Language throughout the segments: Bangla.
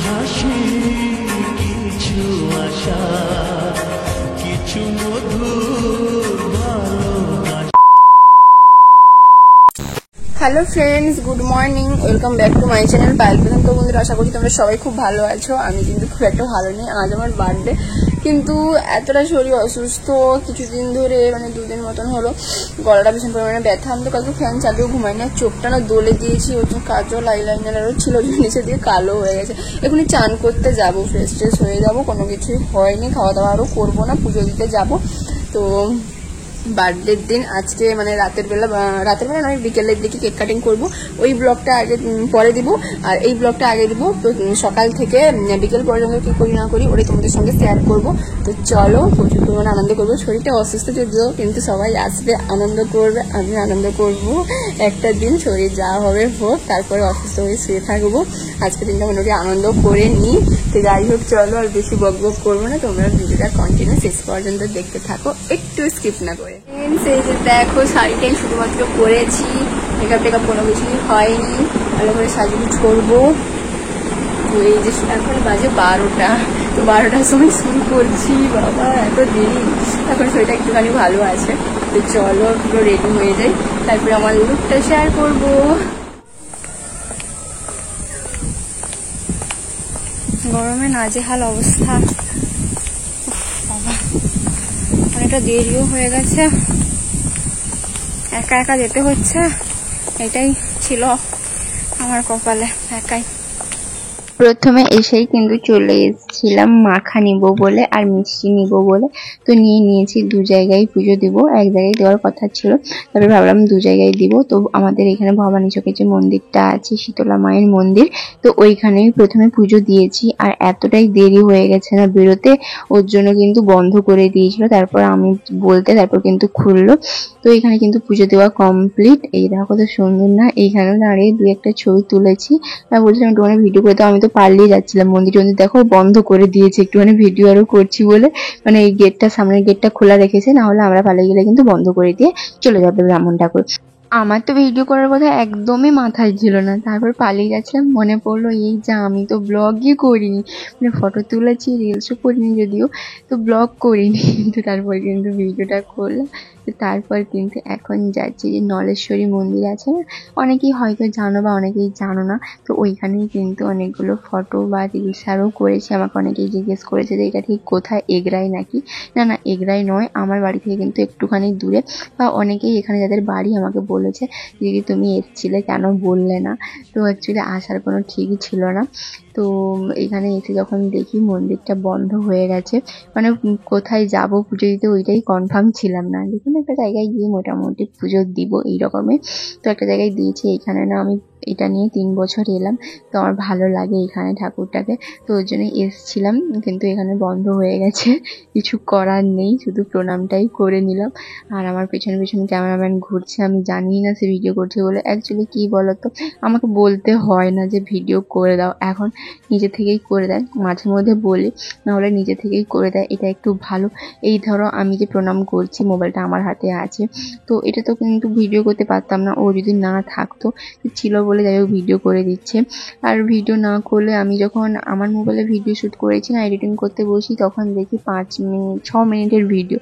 হাসি, কিছু আশা, কিছু মধুর ভালোবাসা। Hello friends, good morning, welcome back to my channel Payel প্রধান। তো বন্ধুরা, আশা করছি তোমরা সবাই খুব ভালো আছো। আমি কিন্তু খুব একটা ভালো নেই। আজ আমার বার্থডে, কিন্তু এতটা শরীর অসুস্থ কিছুদিন ধরে, মানে দুদিন মতন হলো। গলাটা ভীষণ পরিমাণে ব্যথা। আমি তো কালকে ফ্যান চালিয়েও ঘুমাই না। চোখটা না দলে দিয়েছি, ওই কাজল আইলাইনারও ছিল, নিচে দিয়ে কালো হয়ে গেছে। এখনই চান করতে যাবো, ফ্রেশ ট্রেশ হয়ে যাবো। কোনো কিছুই হয়নি, খাওয়া দাওয়া আরও করবো না, পুজো দিতে যাবো। তো বার্থডের দিন আজকে, মানে রাতের বেলা নয়, বিকেলের দিকে কেক কাটিং করবো। ওই ব্লগটা আগে পরে দিব, আর এই ব্লগটা আগে দিব। তো সকাল থেকে বিকেল পর্যন্ত কি করি না করি ওটাই তোমাদের সঙ্গে শেয়ার করবো। তো চলো, প্রচুর পরিমাণে আনন্দ করবো। শরীরটা অসুস্থ যদিও, কিন্তু সবাই আসবে, আনন্দ করবে, আমি আনন্দ করবো। একটা দিন শরীর যা হবে হোক, তারপরে অসুস্থ হয়ে শুয়ে থাকবো। আজকে দিনটা মোটামুটি আনন্দ করে নিই। তো যাই হোক, চলো আর বেশি বক বক করবো না। তোমরা ভিডিওটা কন্টিনিউ শেষ পর্যন্ত দেখতে থাকো, একটু স্কিপ না করে। এই যে দেখো, শাড়িটাই শুধুমাত্র পরেছি, মেকআপ টেকআপ কোনো কিছুই হয়নি। ভালো করে সাজুগুজ করবো। তো এই যে এখন বাজে 12টা, তো 12টার সময় শুরু করছি। বাবা, এত দেরি। এখন শরীরটা একটুখানি ভালো আছে। তো চলো পুরো রেডি হয়ে যাই, তারপরে আমার লুকটা শেয়ার করবো। গরমে নাজেহাল অবস্থা। বাবা, অনেকটা দেরিও হয়ে গেছে, একা একা যেতে হচ্ছে। এটাই ছিল আমার কপালে, একাই। প্রথমে এসেই কিন্তু চলে এসেছিলাম মাখা নিব বলে আর মিষ্টি নিব বলে। তো নিয়েছি, দু জায়গায় পুজো দিব। এক জায়গায় দেওয়ার কথা ছিল, তবে ভাবলাম দু জায়গায় দিব। তো আমাদের এখানে ভবানী চকের যে মন্দিরটা আছে, শীতলা মায়ের মন্দির, তো ওইখানেই প্রথমে পুজো দিয়েছি। আর এতটাই দেরি হয়ে গেছে না বেরোতে, ওর জন্য কিন্তু বন্ধ করে দিয়েছিল। তারপর আমি বলতে তারপর কিন্তু খুললো। তো এখানে কিন্তু পুজো দেওয়া কমপ্লিট। এই দেখো কত সুন্দর না, এইখানে দাঁড়িয়ে দু একটা ছবি তুলেছি। আমি বলছিলাম একটুখানি ভিডিও করে দাও, আমি তো পারলেই যাচ্ছিলাম। মন্দির দেখো বন্ধ করে দিয়েছে, একটুখানি ভিডিও আরো করছি বলে। মানে এই গেটটা, সামনের গেটটা খোলা রেখেছে, না হলে আমরা পালিয়ে গেলে কিন্তু বন্ধ করে দিয়ে চলে যাবে ব্রাহ্মণ ঠাকুর। আমার তো ভিডিও করার কথা একদমই মাথায় ছিল না। তারপর পালিয়ে যাচ্ছিলাম, মনে পড়লো এই যা, আমি তো ব্লগই করিনি, মানে ফটো তুলেছি, রিলসও করিনি যদিও, তো ব্লগ করিনি। কিন্তু তারপর কিন্তু ভিডিওটা করলাম। তো তারপর কিন্তু এখন যাচ্ছি যে নলেশ্বরী মন্দির আছে না, অনেকেই হয়তো জানো বা অনেকেই জানো না। তো ওইখানেই কিন্তু অনেকগুলো ফটো বা রিলস আরও করেছি। আমাকে অনেকেই জিজ্ঞেস করেছে যে এটা ঠিক কোথায়, এগরাই নাকি? না, এগরাই নয়, আমার বাড়ি থেকে কিন্তু একটুখানি দূরে। বা অনেকেই এখানে যাদের বাড়ি আমাকে বলেছে দিদি তুমি এসেছিলে, কেন বললে না? তো অ্যাকচুয়ালি আসার কোনো ঠিকই ছিল না। তো এখানে এসে যখন দেখি মন্দিরটা বন্ধ হয়ে গেছে, মানে কোথায় যাব পুজো দিতে ওইটাই কনফার্ম ছিলাম না। দেখুন, একটা জায়গায় গিয়ে মোটামুটি পুজো দিব এই রকমের। তো একটা জায়গায় দিয়েছি। এখানে না আমি এটা নিয়ে 3 বছর এলাম, তো আমার ভালো লাগে এখানে ঠাকুরটাকে, তো ওর জন্য এসছিলাম। কিন্তু এখানে বন্ধ হয়ে গেছে, কিছু করার নেই, শুধু প্রণামটাই করে নিলাম। আর আমার পেছনে ক্যামেরাম্যান ঘুরছে, আমি জানি না সে ভিডিও করছে বলে। অ্যাকচুয়ালি কি বলতো, আমাকে বলতে হয় না যে ভিডিও করে দাও, এখন নিজে থেকেই করে দেয়। মাঝে মধ্যে বলি, না হলে নিজে থেকেই করে দেয়, এটা একটু ভালো। এই ধরো আমি যে প্রণাম করছি, মোবাইলটা আমার হাতে আছে, তো এটা তো কিন্তু ভিডিও করতে পারতাম না, ও যদি না থাকতো। ছিল বলে যাই হোক ভিডিও করে দিচ্ছে। আর ভিডিও না করলে, আমি যখন আমার মোবাইলে ভিডিও শ্যুট করেছি না, এডিটিং করতে বসি, তখন দেখি 6 মিনিটের ভিডিও।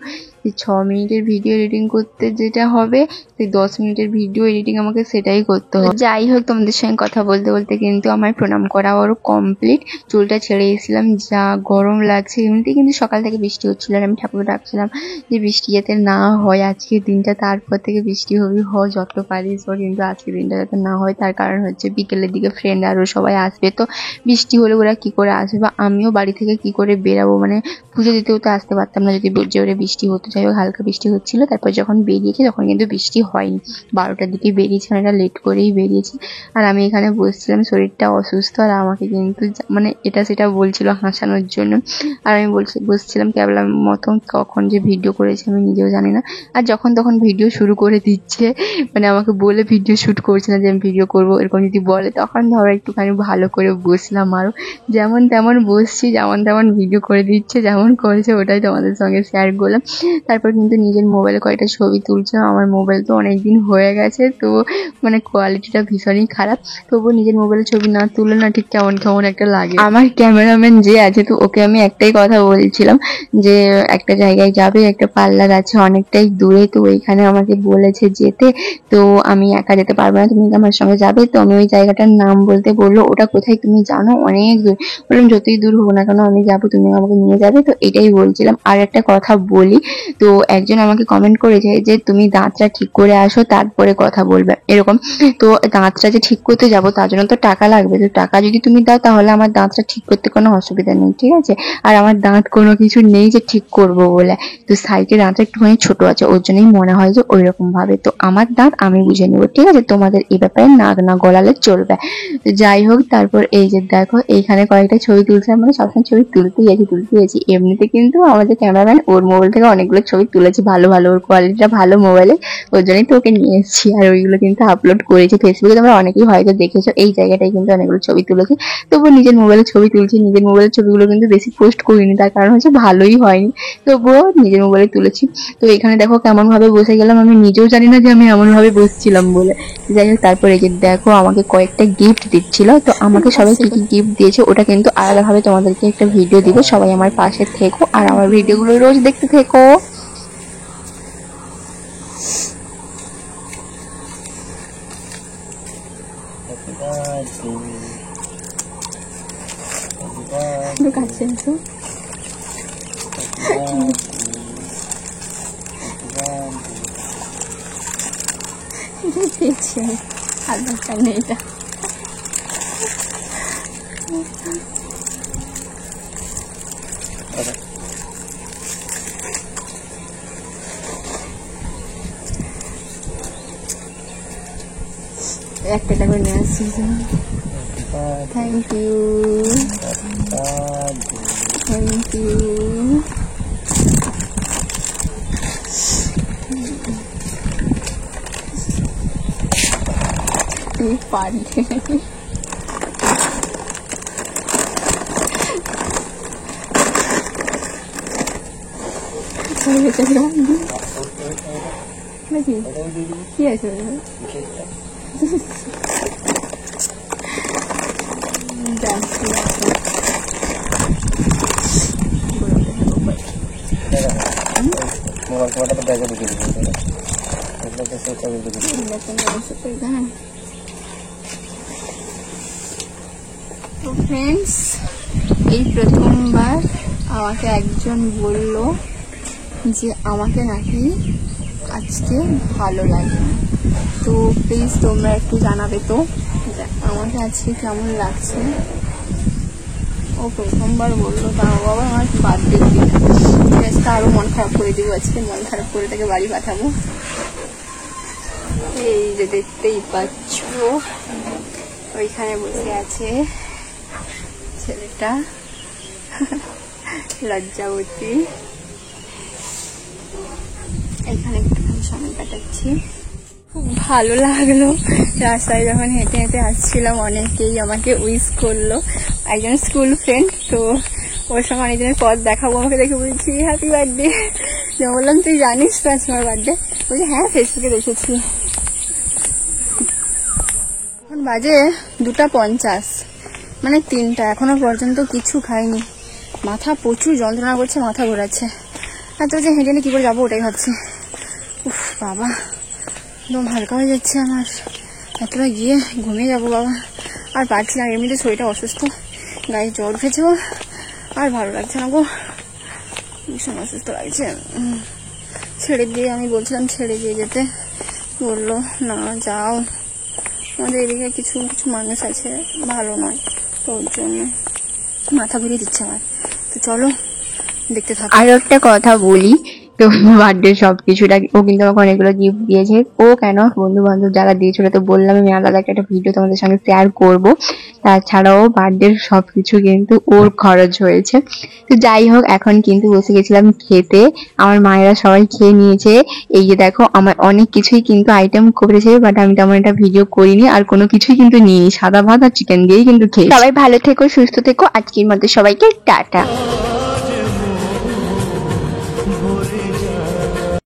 এই 6 মিনিটের ভিডিও এডিটিং করতে যেটা হবে, সেই 10 মিনিটের ভিডিও এডিটিং আমাকে সেটাই করতে হবে। যাই হোক, তোমাদের সঙ্গে কথা বলতে বলতে কিন্তু আমার প্রণাম করা আরও কমপ্লিট। চুলটা ছেড়ে এসেছিলাম, যা গরম লাগছে। এমনিতে কিন্তু সকাল থেকে বৃষ্টি হচ্ছিল, আর আমি ঠাকুর ডাকছিলাম যে বৃষ্টি যাতে না হয় আজকের দিনটা, তারপর থেকে বৃষ্টি হবে, যত পারিস। কিন্তু আজকের দিনটা যাতে না হয়, তার কারণ হচ্ছে বিকেলের দিকে ফ্রেন্ড আরও সবাই আসবে। তো বৃষ্টি হলে ওরা কি করে আসবে, বা আমিও বাড়ি থেকে কি করে বেরাবো? মানে পুজো দিতেও তো আসতে পারতাম না যদি জোরে বৃষ্টি হতো। যাই হোক, হালকা বৃষ্টি হচ্ছিল। তারপর যখন বেরিয়েছি তখন কিন্তু বৃষ্টি হয়নি, 12টার দিকে বেরিয়েছি, অনেকটা লেট করেই বেরিয়েছি। আর আমি এখানে বসছিলাম, শরীরটা অসুস্থ, আর আমাকে কিন্তু মানে এটা সেটা বলছিল হাসানোর জন্য। আর আমি বসছিলাম ক্যাবলার মতন, কখন যে ভিডিও করেছি আমি নিজেও জানি না। আর যখন তখন ভিডিও শুরু করে দিচ্ছে, মানে আমাকে বলে ভিডিও শ্যুট করছে না যে আমি ভিডিও করবো, এরকম যদি বলে, তখন ধরো একটুখানি ভালো করে বসলাম। আরও যেমন তেমন বসছি, যেমন তেমন ভিডিও করে দিচ্ছে, যেমন করেছে ওটাই তোমাদের সঙ্গে শেয়ার করলাম। তারপর কিন্তু নিজের মোবাইলে কয়েকটা ছবি তুলছে। আমার মোবাইল তো অনেকদিন হয়ে গেছে, তো মানে কোয়ালিটিটা ভীষণই খারাপ। তবুও নিজের মোবাইলে ছবি না তুললে না ঠিক কেমন কেমন একটা লাগে। আমার ক্যামেরাম্যান যে আছে, তো ওকে আমি একটাই কথা বলছিলাম যে একটা জায়গায় যাবে, একটা পার্লার আছে অনেকটাই দূরে, তো ওইখানে আমাকে বলেছে যেতে, তো আমি একা যেতে পারবো না, তুমি কি আমার সঙ্গে যাবে? তো আমি ওই জায়গাটার নাম বলতে বললো ওটা কোথায় তুমি জানো, অনেক দূর। বললাম যতই দূর হোক না কেন আমি যাবো, তুমি আমাকে নিয়ে যাবে। তো এটাই বলছিলাম। আর একটা কথা বলি, তো একজন আমাকে কমেন্ট করেছে যে তুমি দাঁতটা ঠিক করে আসো তারপরে কথা বলবে, এরকম। তো দাঁতটা যে ঠিক করতে যাবো তার জন্য তো টাকা লাগবে, তো টাকা যদি তুমি দাও তাহলে আমার দাঁতটা ঠিক করতে কোনো অসুবিধা নেই, ঠিক আছে? আর আমার দাঁত কোনো কিছু নেই যে ঠিক করব বলে, তো সাইডে দাঁতটা একটুখানি ছোট আছে, ওর জন্যই মনে হয় যে ওইরকম ভাবে। তো আমার দাঁত আমি বুঝে নেবো, ঠিক আছে? তোমাদের এই ব্যাপারে নাক না গলালে চলবে। তো যাই হোক, তারপর এই যে দেখো এইখানে কয়েকটা ছবি তুলছে, মানে সবসময় ছবি তুলতেই আছি। এমনিতে কিন্তু আমাদের ক্যামেরাম্যান ওর মোবাইল থেকে অনেকগুলো ছবি তুলেছে, ভালো ভালো, ওর কোয়ালিটিটা ভালো মোবাইলে, ওর জন্যই তো ওকে নিয়ে এসেছি। আর ওইগুলো কিন্তু আপলোড করেছি ফেসবুকে, তোমরা অনেকেই হয়তো দেখেছো। এই জায়গাটায় কিন্তু অনেকগুলো ছবি তুলেছি, তবুও নিজের মোবাইলে ছবি তুলছি। নিজের মোবাইলের ছবিগুলো কিন্তু বেশি পোস্ট করিনি, তার কারণ হচ্ছে ভালোই হয়নি, তবুও নিজের মোবাইলে তুলেছি। তো এখানে দেখো কেমন ভাবে বসে গেলাম, আমি নিজেও জানি না যে আমি এমন ভাবে বসছিলাম বলে। যাই হোক, তারপরে এই যে দেখো আমাকে কয়েকটা গিফট দিচ্ছিল, তো আমাকে সবাই কি কি গিফট দিয়েছে ওটা কিন্তু আলাদাভাবে তোমাদেরকে একটা ভিডিও দিব। সবাই আমার পাশে থেকো আর আমার ভিডিওগুলো রোজ দেখতে থেকো। কাছে তো পেয়েছি আমি, আধার কার্ড নেই এটা। একটা করে নিয়ে আসছি। Thank you, thank you. পারি কি আছে তো ফ্রেন্ডস, এই প্রথমবার আমাকে একজন বলল যে আমাকে নাকি আজকে ভালো লাগে। তো প্লিজ তোমরা একটু জানাবে তো আমাকে আজকে কেমন লাগছে। ও প্রথমবার বললো, তাও আবার আমার বার্থডে দিন। ঠিক আছে, আরও মন খারাপ করে দেবো আজকে, মন খারাপ করে তাকে বাড়ি পাঠাবো। এই যে দেখতেই পাচ্ছ ওইখানে বসে আছে ছেলেটা, লজ্জাবতী। এখানে একটুখানি সময় কাটাচ্ছি, খুব ভালো লাগলো। রাস্তায় যখন হেঁটে হেঁটে আসছিলাম অনেকেই আমাকে উইশ করলো। একজন স্কুল ফ্রেন্ড, তো ওর সঙ্গে অনেকজনের পথ দেখাবো, আমাকে দেখে বলছি হ্যাপি বার্থডে। বললাম তুই জানিস তো আজকে আমার বার্থডে? বলছি হ্যাঁ, ফেসবুকে দেখেছি। এখন বাজে 2:50, মানে 3টা, এখনো পর্যন্ত কিছু খাইনি। মাথা প্রচুর যন্ত্রণা করছে, মাথা ঘোরাচ্ছে। এত যে হেঁটে কি করে যাবো ওটাই ভাবছি। উফ বাবা, একদম হালকা হয়ে যাচ্ছে আমার। এতটা গিয়ে ঘুমিয়ে যাবো বাবা, আর পারছি না। এমনিতে শরীরটা অসুস্থ, গায়ে জ্বর উঠেছেও, আর ভালো লাগছে না গো, ভীষণ অসুস্থ লাগছে। ছেড়ে দিয়ে আমি বলছিলাম ছেড়ে দিয়ে যেতে, বললো না যাও, আমাদের এদিকে কিছু কিছু মানুষ আছে ভালো নয়, তো ওর জন্য মাথা ঘুরিয়ে দিচ্ছে আমার। তো চলো দেখতে থাকো। আর একটা কথা বলি, তো বার্থডে সবকিছুটা ও কিন্তু আমাকে অনেকগুলো গিফট দিয়েছে। ও কেন, বন্ধু বান্ধব যারা দিয়েছিল, তো বললাম আমি আলাদা একটা ভিডিও তোমাদের সঙ্গে শেয়ার করব। তাছাড়াও বার্থডে সবকিছু কিন্তু ওর খরচ হয়েছে। তো যাই হোক, এখন কিন্তু বসে গেছিলাম খেতে, আমার মায়েরা সবাই খেয়ে নিয়েছে। এই যে দেখো আমার অনেক কিছুই কিন্তু আইটেম করেছে, বাট আমি তেমন একটা ভিডিও করিনি, আর কোনো কিছুই কিন্তু নিইনি, সাদা ভাত আর চিকেন দিয়েই কিন্তু খেয়েছি। সবাই ভালো থেকো, সুস্থ থেকো, আজকের মধ্যে সবাইকে টাটা।